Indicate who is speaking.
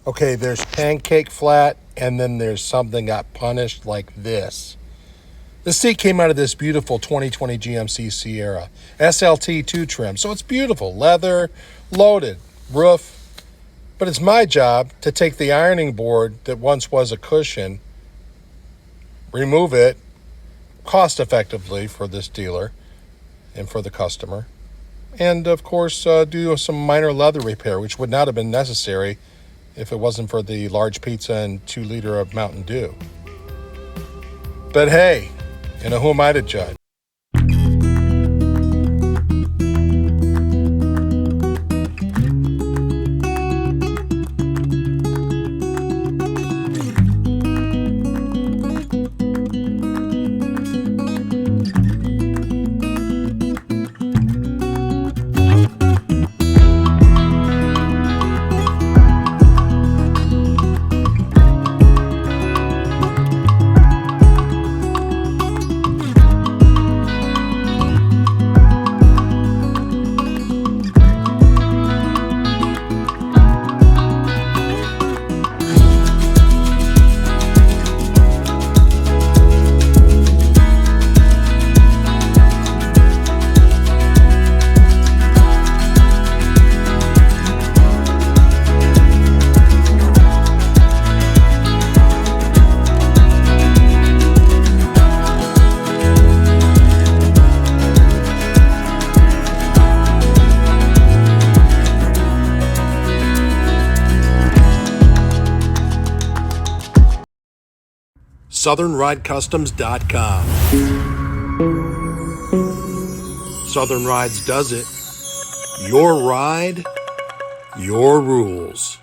Speaker 1: Okay, there's pancake flat, and then there's something got punished like this. The seat came out of this beautiful 2020 GMC Sierra SLT2 trim, so it's beautiful, leather, loaded, roof. But it's my job to take the ironing board that once was a cushion, remove it cost effectively for this dealer and for the customer, and of course do some minor leather repair, which would not have been necessary if it wasn't for the large pizza and 2 liter of Mountain Dew. But hey, who am I to judge? SouthernRideCustoms.com. Southern Rides does it. Your ride, your rules.